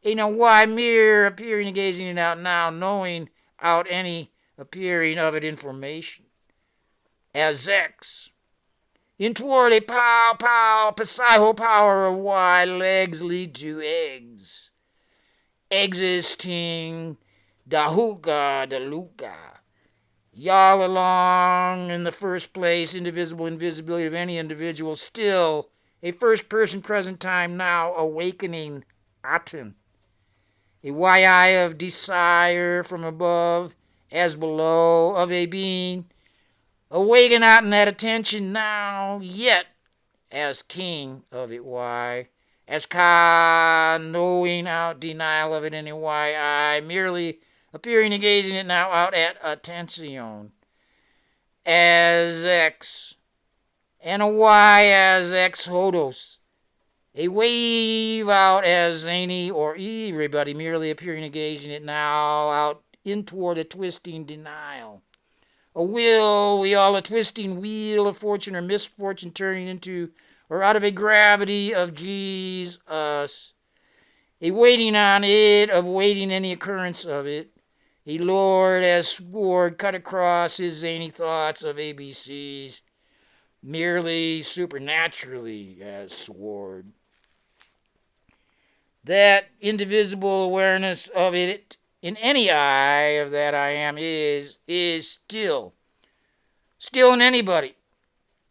a why mere appearing and gazing it out now, knowing out any appearing of it information. As X. In toward a pow, Pasiho power of why legs lead to eggs. Existing the Luca. Y'all along in the first place, indivisible invisibility of any individual, still a first person present time now awakening Aten. A why I of desire from above as below of a being awaken Aten that attention now yet as king of it why as Ka knowing out denial of it any why I merely appearing and gazing it now out at attention as X and a why as X hodos. A wave out as any or everybody merely appearing and gazing it now out in toward a twisting denial. A will, we all a twisting wheel of fortune or misfortune turning into or out of a gravity of Jesus. A waiting on it, of waiting any occurrence of it. A Lord as sword cut across his zany thoughts of ABCs, merely supernaturally as sword. That indivisible awareness of it in any eye of that I am is still in anybody.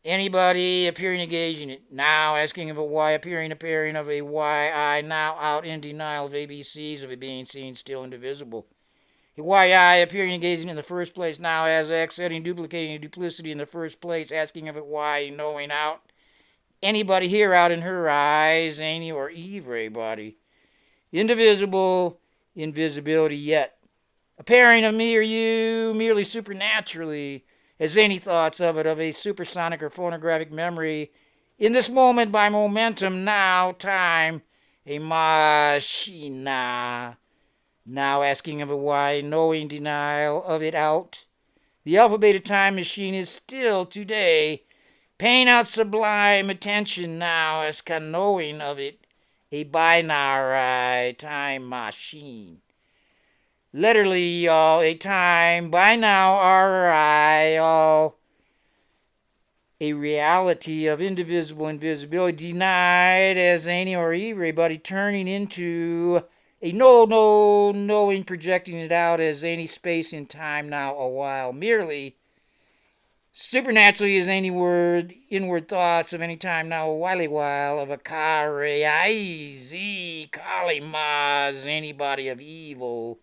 Anybody appearing engaged in it, now asking of a why, appearing of a why, I now out in denial of ABCs of it being seen still indivisible. A why I appearing engaging in the first place, now as X, setting, duplicating a duplicity in the first place, asking of it why, knowing out. Anybody here out in her eyes, any or everybody. Indivisible, invisibility yet. Appearing of me or you, merely supernaturally, as any thoughts of it, of a supersonic or phonographic memory, in this moment by momentum, now, time, a machina, now asking of a why, knowing denial of it out. The alpha beta time machine is still today, paying out sublime attention now as knowing of it, a binary time machine. Literally, y'all, a time by now, all a reality of indivisible invisibility denied as any or everybody turning into a knowing, projecting it out as any space in time now a while, merely supernaturally as any word, inward thoughts of any time now a while of a kalimaz, anybody of evil.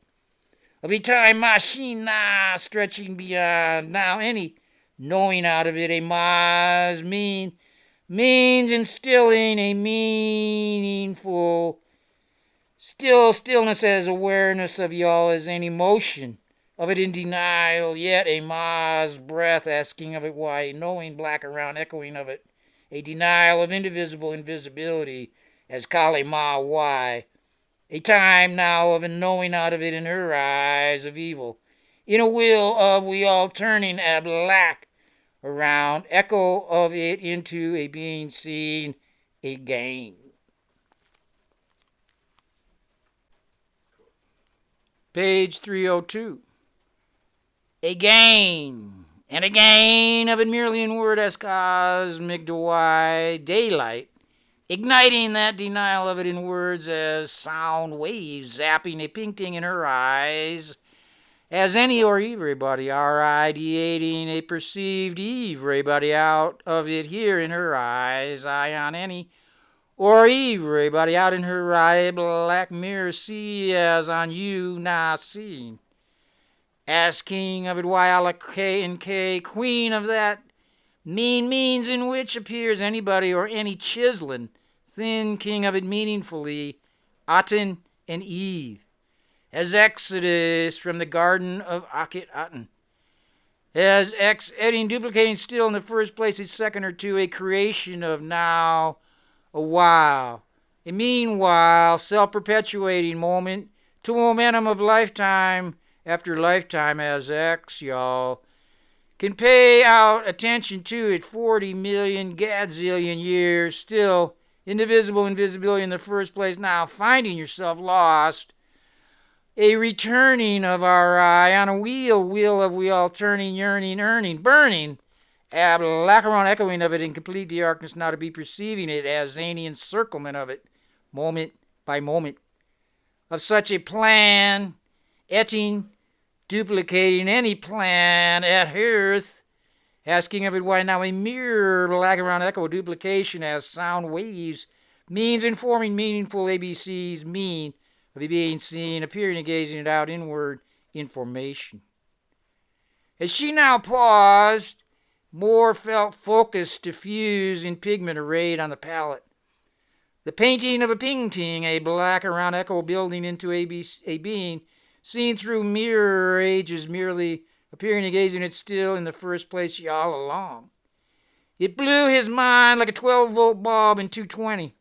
Of a time machina stretching beyond now any knowing out of it a mas means instilling a meaningful stillness as awareness of y'all as any motion of it in denial, yet a mas breath asking of it why, knowing black around echoing of it, a denial of indivisible invisibility as kali ma why. A time now of a knowing out of it in her eyes of evil. In a will of we all turning a black around, echo of it into a being seen again. Page 302. Again, and again of it merely in word as cosmic daylight, igniting that denial of it in words as sound waves, zapping a painting in her eyes, as any or everybody are ideating a perceived everybody out of it here in her eyes, I on any or everybody out in her eye, black mirror see as on you now seen. Asking of it why Allah K and K, queen of that means in which appears anybody or any chiseling, thin king of it meaningfully, Aten and Eve, as Exodus from the garden of Akit Aten, as editing, duplicating still in the first place, a second or two, a creation of now, a while, a meanwhile, self-perpetuating moment to momentum of lifetime after lifetime as X, y'all, can pay out attention to it 40 million gadzillion years, still indivisible invisibility in the first place, now finding yourself lost, a returning of our eye on a wheel of we all turning, yearning, earning, burning, Lacaron echoing of it in complete darkness, now to be perceiving it as zany encirclement of it, moment by moment, of such a plan, etching, duplicating any plan at earth, asking of it why now a mere Lacaron echo duplication as sound waves, means informing meaningful ABCs, mean of it being seen, appearing and gazing it out inward information. As she now paused, more felt focus diffuse in pigment arrayed on the palette. The painting of a painting, a black around echo building into a being, seen through mirror ages, merely appearing and gazing it still in the first place all along. It blew his mind like a 12-volt bulb in 220.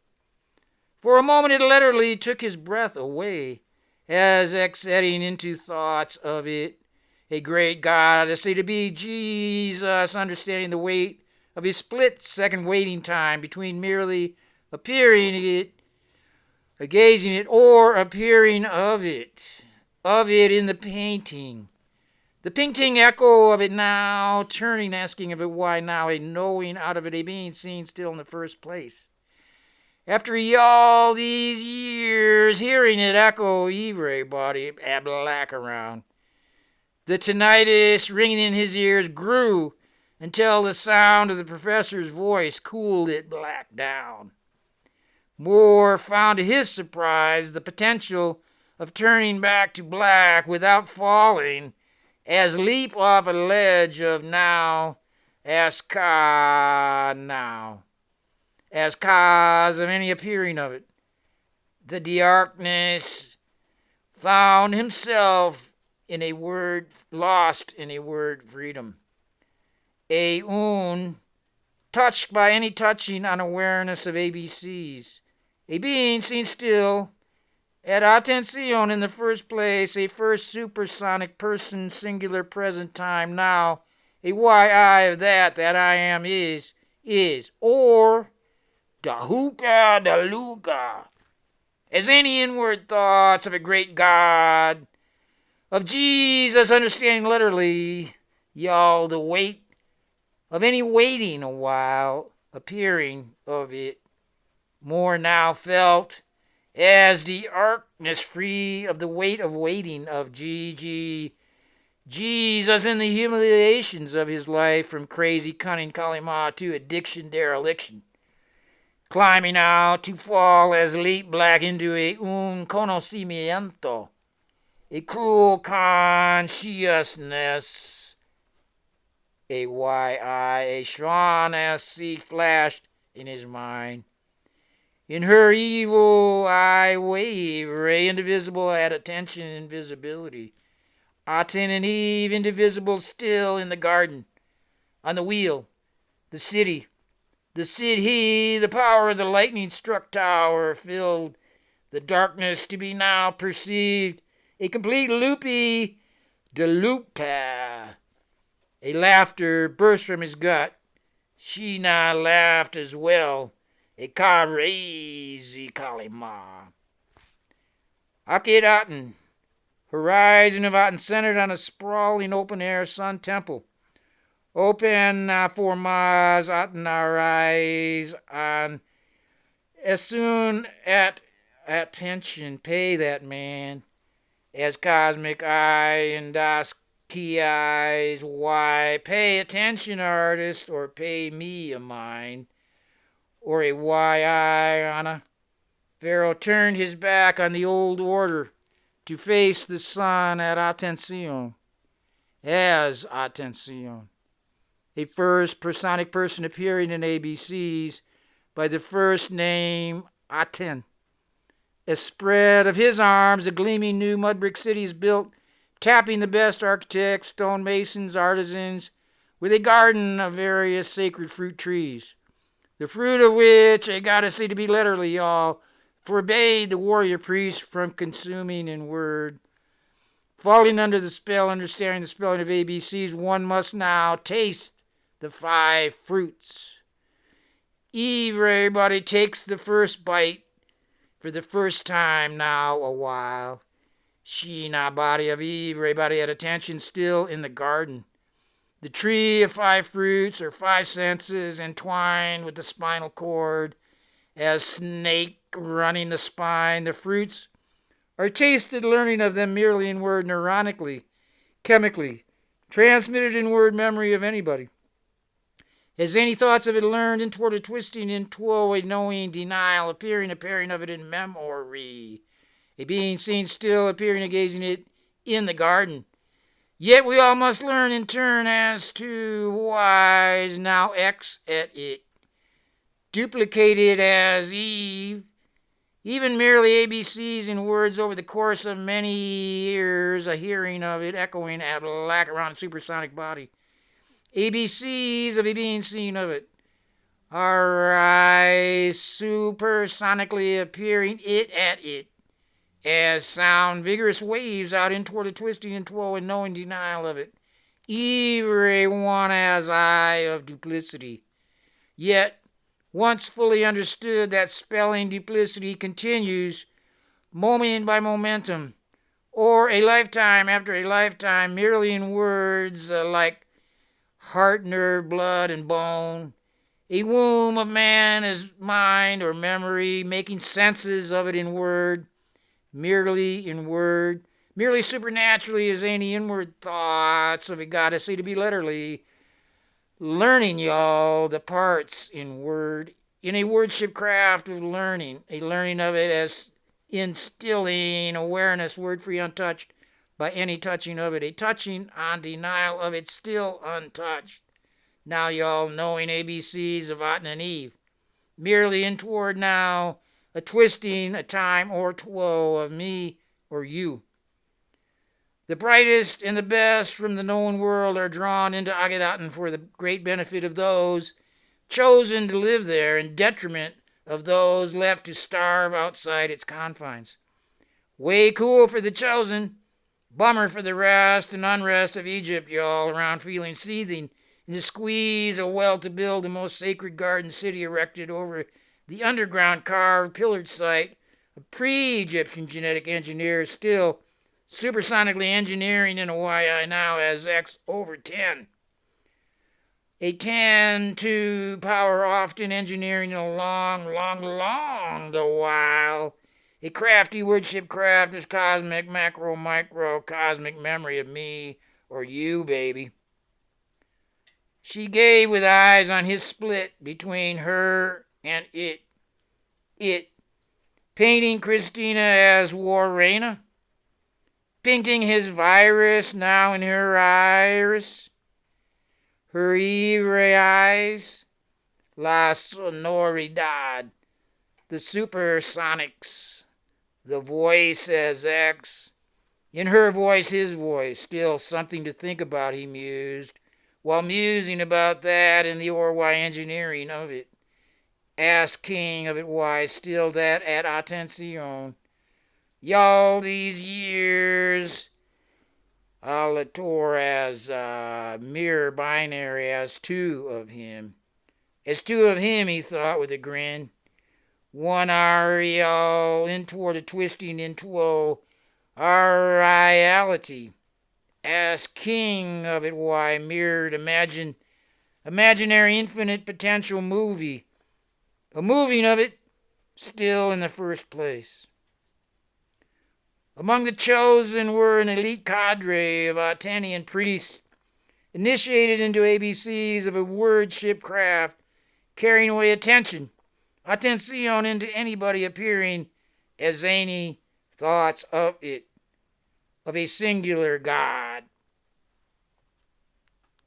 For a moment it literally took his breath away, as exiting into thoughts of it, A great God, I say to be Jesus, understanding the weight of his split-second waiting time between merely appearing it, gazing it, or appearing of it in the painting. The painting echo of it now, turning, asking of it why now, a knowing out of it, a being seen still in the first place. After all these years, hearing it echo everybody black around. The tinnitus ringing in his ears grew until the sound of the professor's voice cooled it black down. Moore found to his surprise the potential of turning back to black without falling, as leap off a ledge of now, as cause of any appearing of it. The darkness found himself in a word, lost in a word, freedom. Touched by any touching unawareness of ABCs. A being seen still at attention in the first place, a first supersonic person, singular present time now, a why I of that I am is, or Daluka, as any inward thoughts of a great God, of Jesus, understanding literally, y'all, the weight of any waiting a while, appearing of it, more now felt as the darkness free of the weight of waiting of Jesus in the humiliations of his life, from crazy cunning Kalima to addiction dereliction, climbing out to fall as leap black into a conocimiento, a cruel consciousness, a Shaughnessy flashed in his mind. In her evil eye waver, a indivisible at attention invisibility. Aten and Eve, indivisible still in the garden, on the wheel, the city, the power of the lightning-struck tower filled the darkness to be now perceived, a complete loopy de lupa. A laughter burst from his gut. She now laughed as well. A crazy Kalima. Akid Aten, horizon of Aten centered on a sprawling open-air sun temple. Open for Maz Aten our eyes on as soon at attention pay that man as cosmic eye and key eyes. Why pay attention, artist, or pay me a mind? Or a Y.I. Anna. Pharaoh turned his back on the old order to face the sun at attention, as attention. A first personic person appearing in ABCs by the first name Aten. A spread of his arms, a gleaming new mud brick city is built, tapping the best architects, stonemasons, artisans, with a garden of various sacred fruit trees. The fruit of which, I gotta say to be literally, y'all, forbade the warrior priest from consuming in word. Falling under the spell, understanding the spelling of ABCs, one must now taste the 5 fruits. Everybody takes the first bite for the first time now a while. She now body of everybody at attention still in the garden. The tree of 5 fruits, or 5 senses, entwined with the spinal cord, as snake running the spine. The fruits are tasted, learning of them merely in word, neuronically, chemically, transmitted in word memory of anybody. As any thoughts of it learned in toward a twisting into a knowing denial, appearing of it in memory. A being seen still, appearing and gazing it in the garden. Yet we all must learn in turn as to why is now X at it. Duplicated as Eve, even merely ABCs in words over the course of many years, a hearing of it echoing at black around a supersonic body. ABCs of a being seen of it. Our eyes supersonically appearing it at it. as sound vigorous waves out in toward the twisting and twirl and knowing denial of it. Every one has eye of duplicity. Yet, once fully understood, that spelling duplicity continues moment by momentum, or a lifetime after a lifetime, merely in words like heart, nerve, blood, and bone. A womb of man is mind or memory, making senses of it in word, merely in word, merely supernaturally as any inward thoughts of a goddess say to be letterly, learning y'all the parts in word, in a wordship craft of learning, a learning of it as instilling awareness, word free, untouched by any touching of it, a touching on denial of it still untouched. Now y'all knowing ABCs of Aten and Eve, merely in toward now, a twisting, a time or twoe of me or you. The brightest and the best from the known world are drawn into Agedaten for the great benefit of those chosen to live there, in detriment of those left to starve outside its confines. Way cool for the chosen, bummer for the rest and unrest of Egypt, y'all, around feeling seething in the squeeze of well to build the most sacred garden city erected over the underground carved pillared site of pre-Egyptian genetic engineers still supersonically engineering in a YI now as X over 10. A 10 to power often engineering along the while. A crafty wordship craft is cosmic, macro, micro, cosmic memory of me or you, baby. She gave with eyes on his split between her and it. It. Painting Christina as War Reina. Painting his virus now in her iris. Her ivory eyes. La sonoridad. The supersonics. The voice as X. In her voice, his voice. Still something to think about, he mused, while musing about that and the or why engineering of it. Ask King of it why still that at attention. Y'all these years, alator as mirror binary as two of him. As two of him, he thought with a grin. One y'all in toward a twisting into our reality. As king of it why mirrored imaginary infinite potential movie. A moving of it still in the first place. Among the chosen were an elite cadre of Atenian priests, initiated into ABCs of a wordship craft, carrying away attention into anybody appearing as zany thoughts of it, of a singular God.